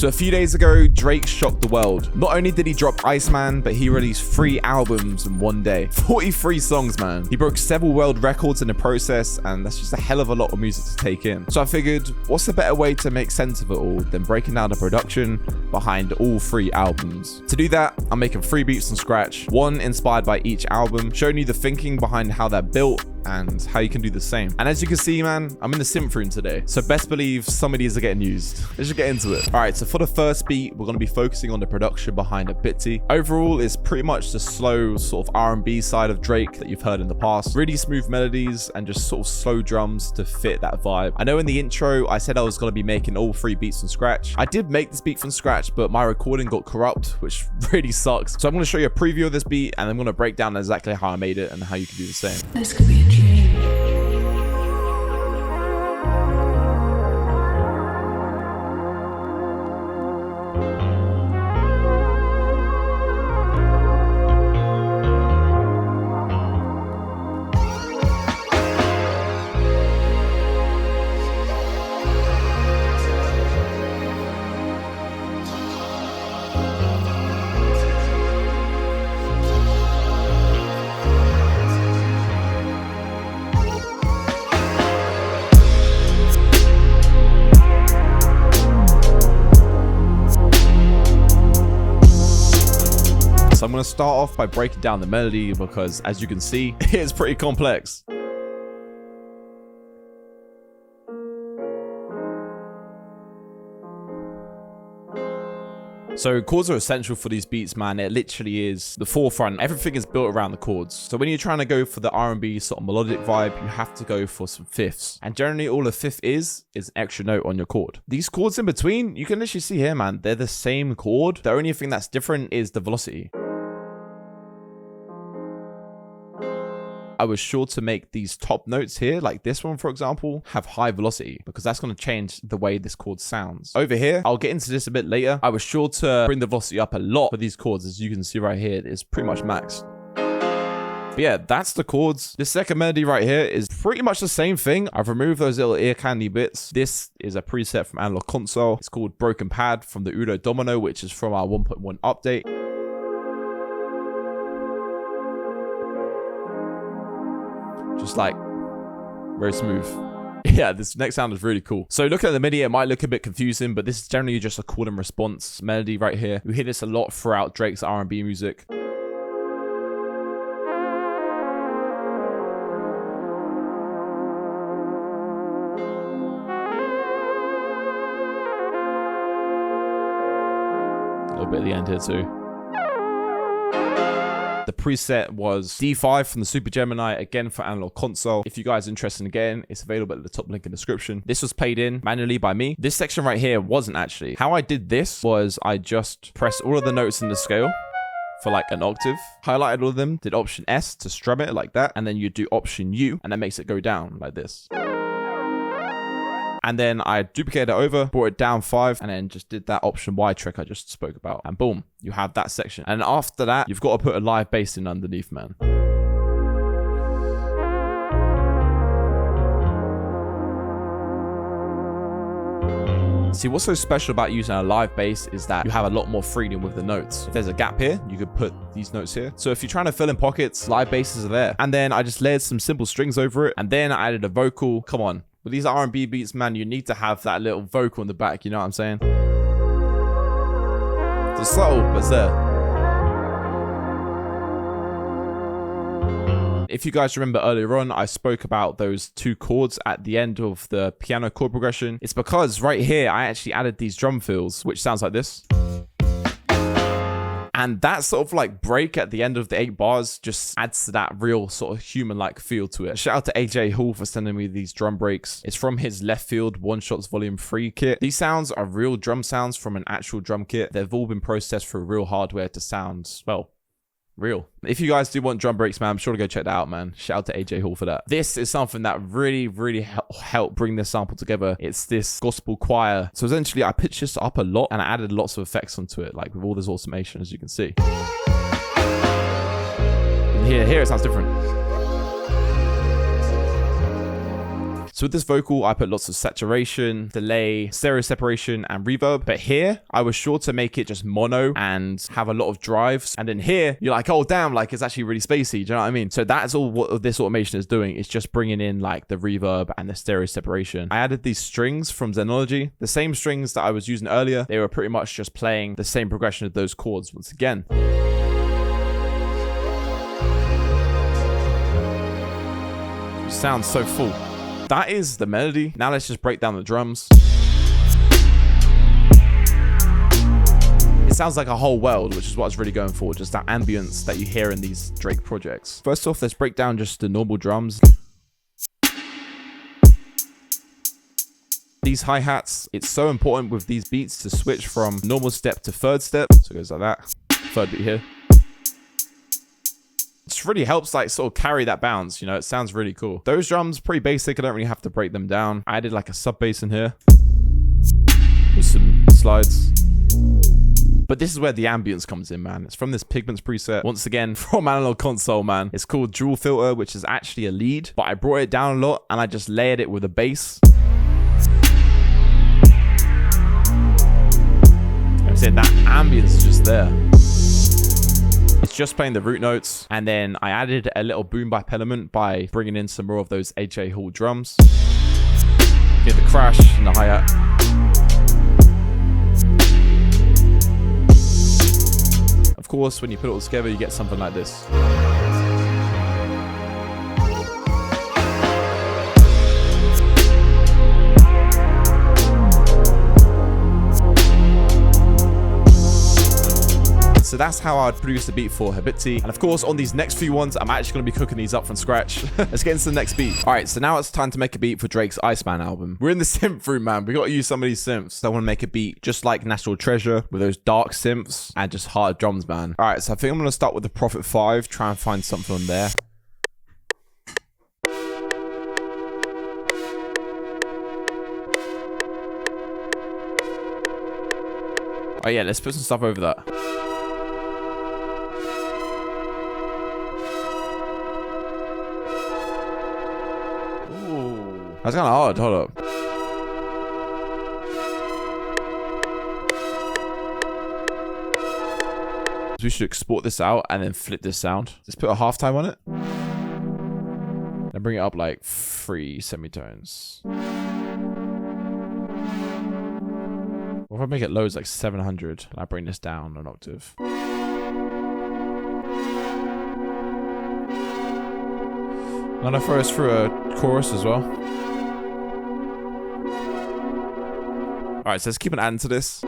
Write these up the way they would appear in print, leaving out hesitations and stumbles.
So a few days ago, Drake shocked the world. Not only did he drop Iceman, but he released 3 albums in one day. 43 songs, man. He broke several world records in the process, and that's just a hell of a lot of music to take in. So I figured, what's a better way to make sense of it all than breaking down the production behind all 3 albums? To do that, I'm making 3 beats from scratch, one inspired by each album, showing you the thinking behind how they're built and how you can do the same. And as you can see, man, I'm in the synth room today, so best believe some of these are getting used. Let's just get into it. All right, so for the first beat, we're going to be focusing on the production behind Habibti. Overall, it's pretty much the slow sort of R&B side of Drake that you've heard in the past. Really smooth melodies and just sort of slow drums to fit that vibe. I know in the intro, I said I was going to be making all 3 beats from scratch. I did make this beat from scratch, but my recording got corrupt, which really sucks. So I'm going to show you a preview of this beat, and I'm going to break down exactly how I made it and how you can do the same. This could be a dream. I'm going to start off by breaking down the melody because, as you can see, it's pretty complex. So chords are essential for these beats, man. It literally is the forefront. Everything is built around the chords. So when you're trying to go for the R&B sort of melodic vibe, you have to go for some fifths. And generally all a fifth is an extra note on your chord. These chords in between, you can literally see here, man, they're the same chord. The only thing that's different is the velocity. I was sure to make these top notes here, like this one, for example, have high velocity because that's going to change the way this chord sounds. Over here, I'll get into this a bit later. I was sure to bring the velocity up a lot for these chords. As you can see right here, it's pretty much maxed. But yeah, that's the chords. This second melody right here is pretty much the same thing. I've removed those little ear candy bits. This is a preset from Analog Console. It's called Broken Pad from the Udo Domino, which is from our 1.1 update. Just like very smooth. Yeah, this next sound is really cool. So looking at the MIDI, it might look a bit confusing, but this is generally just a call and response melody right here. We hear this a lot throughout Drake's R&B music. A little bit at the end here too. The preset was D5 from the Super Gemini, again for Analog Console. If you guys are interested again, it's available at the top link in the description. This was played in manually by me. This section right here wasn't actually. How I did this was I just pressed all of the notes in the scale for like an octave, highlighted all of them, did Option S to strum it like that, and then you do Option U, and that makes it go down like this. And then I duplicated it over, brought it down 5, and then just did that Option Y trick I just spoke about. And boom, you have that section. And after that, you've got to put a live bass in underneath, man. See, what's so special about using a live bass is that you have a lot more freedom with the notes. If there's a gap here, you could put these notes here. So if you're trying to fill in pockets, live basses are there. And then I just layered some simple strings over it. And then I added a vocal. Come on. With these R&B beats, man, you need to have that little vocal in the back, you know what I'm saying? It's subtle, but it's there. If you guys remember earlier on, I spoke about those 2 chords at the end of the piano chord progression. It's because right here, I actually added these drum fills, which sounds like this. And that sort of like break at the end of the 8 bars just adds to that real sort of human-like feel to it. Shout out to AJ Hall for sending me these drum breaks. It's from his Left Field One Shots Volume 3 kit. These sounds are real drum sounds from an actual drum kit. They've all been processed through real hardware to sound, well, real. If you guys do want drum breaks, man, I'm sure to go check that out, man. Shout out to AJ Hall for that. This is something that really helped bring this sample together. It's this gospel choir. So essentially I pitched this up a lot and I added lots of effects onto it, like with all this automation, as you can see. And here it sounds different. So with this vocal, I put lots of saturation, delay, stereo separation, and reverb. But here, I was sure to make it just mono and have a lot of drives. And then here, you're like, oh damn, like it's actually really spacey. Do you know what I mean? So that's all what this automation is doing. It's just bringing in like the reverb and the stereo separation. I added these strings from Zenology, the same strings that I was using earlier. They were pretty much just playing the same progression of those chords once again. It sounds so full. That is the melody. Now let's just break down the drums. It sounds like a whole world, which is what I was really going for. Just that ambience that you hear in these Drake projects. First off, let's break down just the normal drums. These hi-hats, it's so important with these beats to switch from normal step to third step. So it goes like that. Third beat here. It really helps like sort of carry that bounce, you know, it sounds really cool. Those drums, pretty basic, I don't really have to break them down. I added like a sub bass in here with some slides. But this is where the ambience comes in, man. It's from this Pigments preset. Once again, from Analog Console, man. It's called Dual Filter, which is actually a lead, but I brought it down a lot and I just layered it with a bass. I'm saying that ambience is just there. It's just playing the root notes, and then I added a little boom bap element by bringing in some more of those H.A. Hall drums. Get the crash and the hi-hat. Of course, when you put it all together, you get something like this. So that's how I'd produce the beat for Habibti. And of course, on these next few ones, I'm actually going to be cooking these up from scratch. Let's get into the next beat. All right, so now it's time to make a beat for Drake's Iceman album. We're in the synth room, man. We got to use some of these synths. So I want to make a beat just like National Treasure with those dark synths and just hard drums, man. All right, so I think I'm going to start with the Prophet 5, try and find something on there. Oh yeah, let's put some stuff over that. That's kind of hard. Hold up. So we should export this out and then flip this sound. Let's put a halftime on it. Then bring it up like 3 semitones. What if I make it low as like 700 and I bring this down an octave? And I throw us through a chorus as well. Alright, so let's keep an adding to this.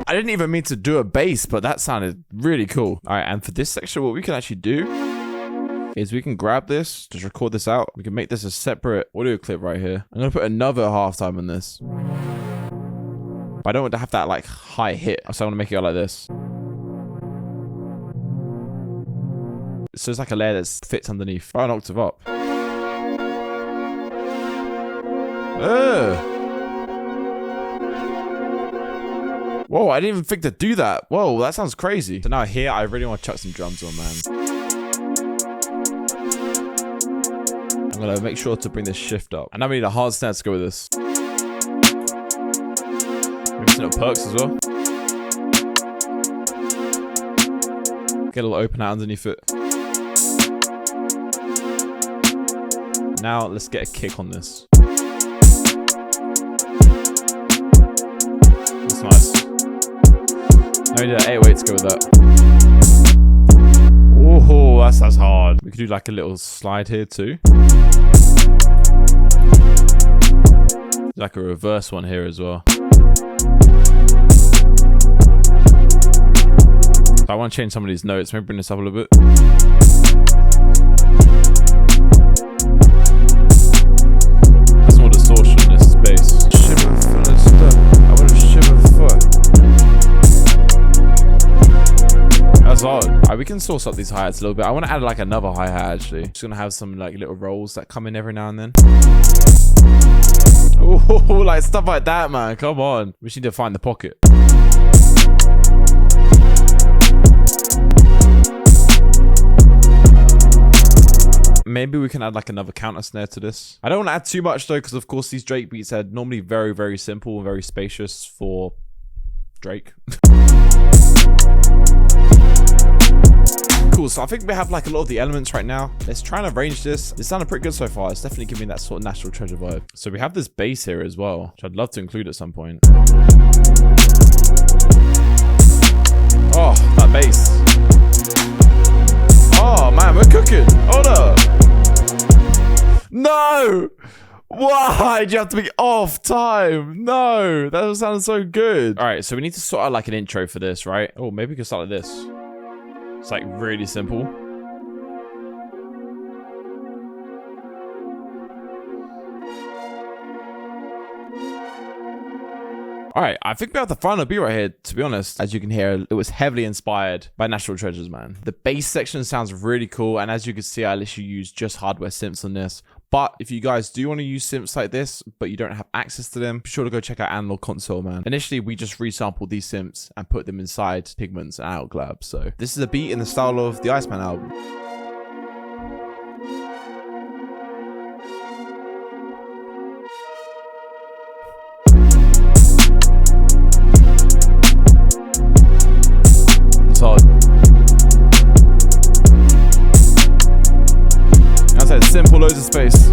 I didn't even mean to do a bass, but that sounded really cool. Alright, and for this section, what we can actually do is we can grab this, just record this out. We can make this a separate audio clip right here. I'm gonna put another halftime on this. But I don't want to have that like high hit, so I want to make it go like this. So it's like a layer that fits underneath. Oh, an octave up. Whoa, I didn't even think to do that. Whoa, that sounds crazy. So now here, I really want to chuck some drums on, man. I'm gonna make sure to bring this shift up. And now we need a hard snare to go with this. Maybe some little perks as well. Get a little open out underneath it. Now let's get a kick on this. That's nice. Now we need an 808 to go with that. Oh, that's hard. We could do like a little slide here too. Like a reverse one here as well. So I want to change some of these notes. Maybe bring this up a little bit. That's more distortion in this space. Shiver foot and step. I want to shiver foot. That's hard. Alright, we can source up these hi-hats a little bit. I want to add like another hi-hat actually. Just gonna have some like little rolls that come in every now and then. Ooh, like stuff like that, man. Come on. We just need to find the pocket. Maybe we can add like another counter snare to this. I don't want to add too much though, because of course these Drake beats are normally very, very simple and very spacious for Drake. Cool, so I think we have like a lot of the elements right now. Let's try and arrange this. It sounded pretty good so far. It's definitely giving me that sort of National Treasure vibe. So we have this bass here as well, which I'd love to include at some point. Oh, that bass. Oh man, we're cooking. Hold up. No! Why do you have to be off time? No, that doesn't sound so good. All right, so we need to sort out like an intro for this, right? Oh, maybe we can start like this. It's like really simple. All right, I think we have the final beat right here, to be honest. As you can hear, it was heavily inspired by National Treasures, man. The bass section sounds really cool, and as you can see, I literally used just hardware synths on this. But if you guys do want to use synths like this, but you don't have access to them, be sure to go check out Analog Console, man. Initially, we just resampled these synths and put them inside Pigments and Outlab. So this is a beat in the style of the Iceman album. It's hard. As I said, simple, loads of space.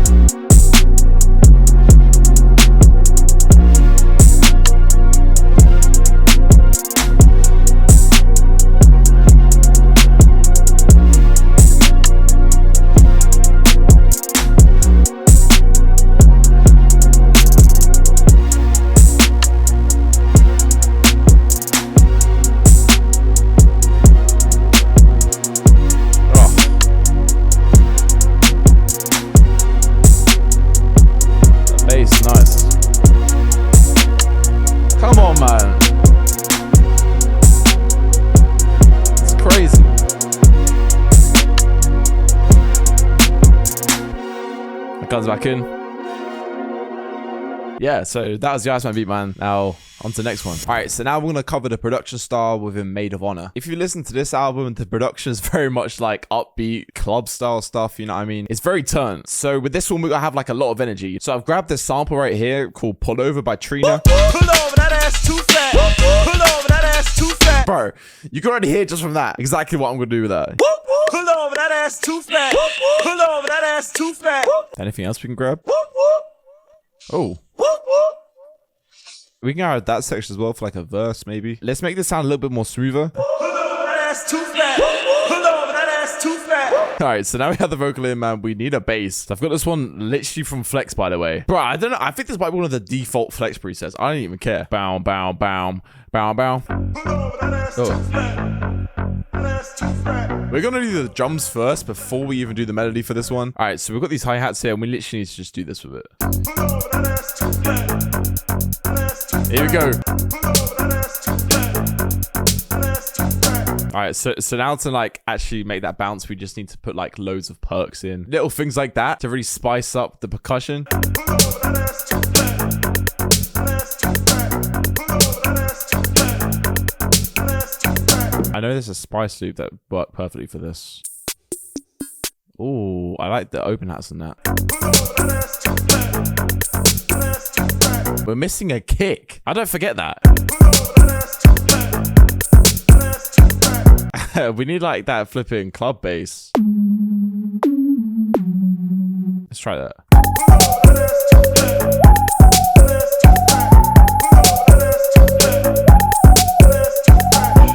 Nice. Come on, man. It's crazy. That comes back in. Yeah, so that was the Iceman beat, man. Now, on to the next one. All right, so now we're going to cover the production style within Maid of Honour. If you listen to this album, the production is very much like upbeat, club style stuff, you know what I mean? It's very turned. So with this one, we're going to have like a lot of energy. So I've grabbed this sample right here called Pull Over by Trina. Pull over, that ass too fat. Pull over, that ass too fat. Bro, you can already hear just from that exactly what I'm going to do with that. Pull over, that ass too fat. Pull over, that ass too fat. Anything else we can grab? Oh. We can add that section as well for like a verse, maybe. Let's make this sound a little bit more smoother. Pull over, that ass too fat. Pull over, that ass too fat. All right, so now we have the vocal in, man. We need a bass. I've got this one literally from Flex, by the way. Bro, I don't know. I think this might be one of the default Flex presets. I don't even care. Bow, bow, bow, bow, bow. Pull over, that ass too fat. That ass too fat. We're gonna do the drums first before we even do the melody for this one. All right, so we've got these hi-hats here, and we literally need to just do this with it. Pull over, that ass too fat. Here we go. All right, so now to like actually make that bounce, we just need to put like loads of perks in, little things like that to really spice up the percussion. I know there's a spice loop that worked perfectly for this. Oh, I like the open hats on that. We're missing a kick. I don't forget that. We need like that flipping club bass. Let's try that.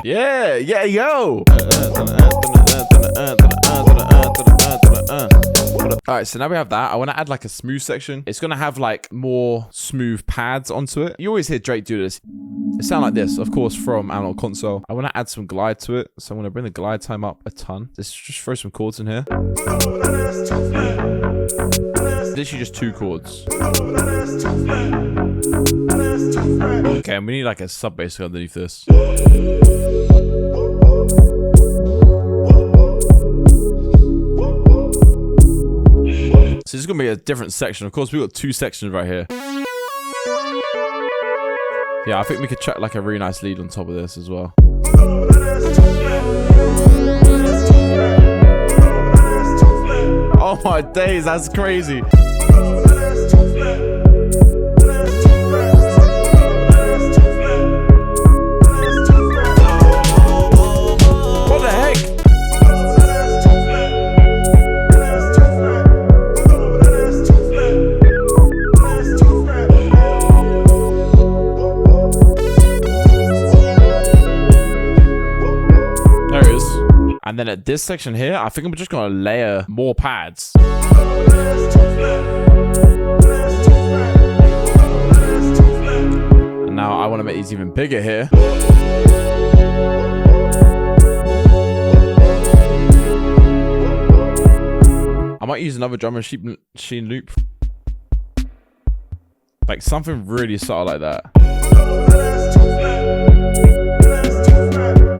Yeah, yeah, yo. All right, so now we have that. I want to add like a smooth section. It's going to have like more smooth pads onto it. You always hear Drake do this. It sounds like this, of course, from Analog Console. I want to add some glide to it. So I'm going to bring the glide time up a ton. Let's just throw some chords in here. Literally just 2 chords. Okay, and we need like a sub bass underneath this. So this is going to be a different section. Of course, we've got 2 sections right here. Yeah, I think we could track like a really nice lead on top of this as well. Oh my days, that's crazy. What the heck? There it is. And then at this section here, I think I'm just gonna layer more pads. And now I want to make these even bigger here. I might use another drum machine loop. Like something really subtle like that.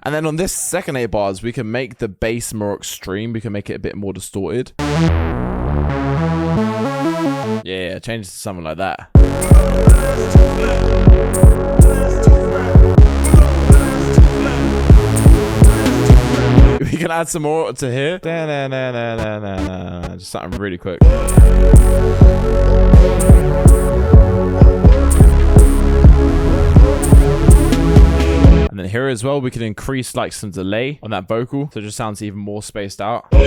And then on this second 8 bars, we can make the bass more extreme. We can make it a bit more distorted. Yeah, change it to something like that. We can add some more to here. Just something really quick. And then here as well, we can increase like some delay on that vocal, so it just sounds even more spaced out. We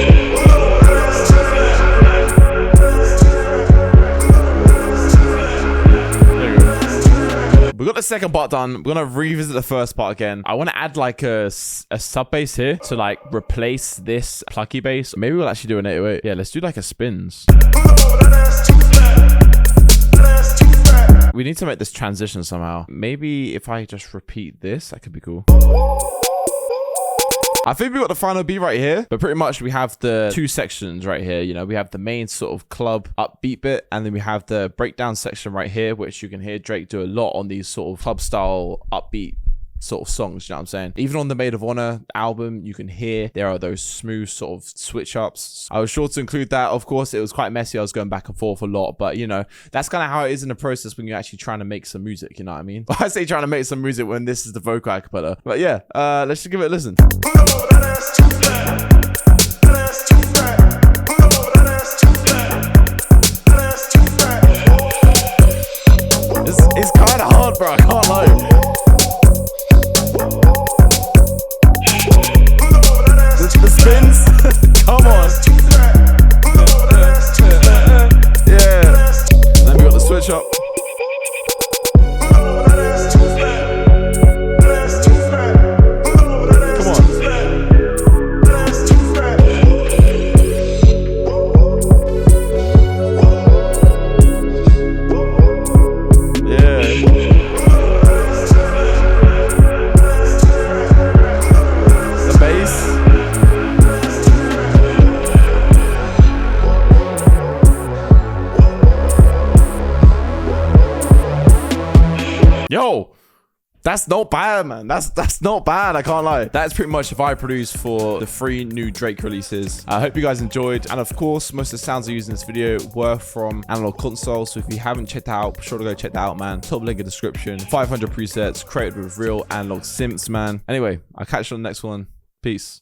got the second part done. We're gonna revisit the first part again. I want to add like a sub bass here to like replace this plucky bass. Maybe we'll actually do an 808. Yeah, let's do like a spins. We need to make this transition somehow. Maybe if I just repeat this, that could be cool. I think we got the final beat right here, but pretty much we have the two sections right here. You know, we have the main sort of club upbeat bit, and then we have the breakdown section right here, which you can hear Drake do a lot on these sort of club style upbeat sort of songs, you know what I'm saying? Even on the Maid of Honour album, you can hear there are those smooth sort of switch ups. I was sure to include that. Of course, it was quite messy. I was going back and forth a lot, but you know, that's kind of how it is in the process when you're actually trying to make some music, you know what I mean? I say trying to make some music when this is the vocal acapella. But yeah, let's just give it a listen. It's kind of hard, bro. I can't lie. The spins. Come on. Yeah. Then we got the switch up. Yo, that's not bad, man. That's not bad. I can't lie. That's pretty much if I produce for the 3 new Drake releases. I hope you guys enjoyed. And of course, most of the sounds I used in this video were from Analog Console. So if you haven't checked that out, be sure to go check that out, man. Top link in the description. 500 presets created with real analog synths, man. Anyway, I'll catch you on the next one. Peace.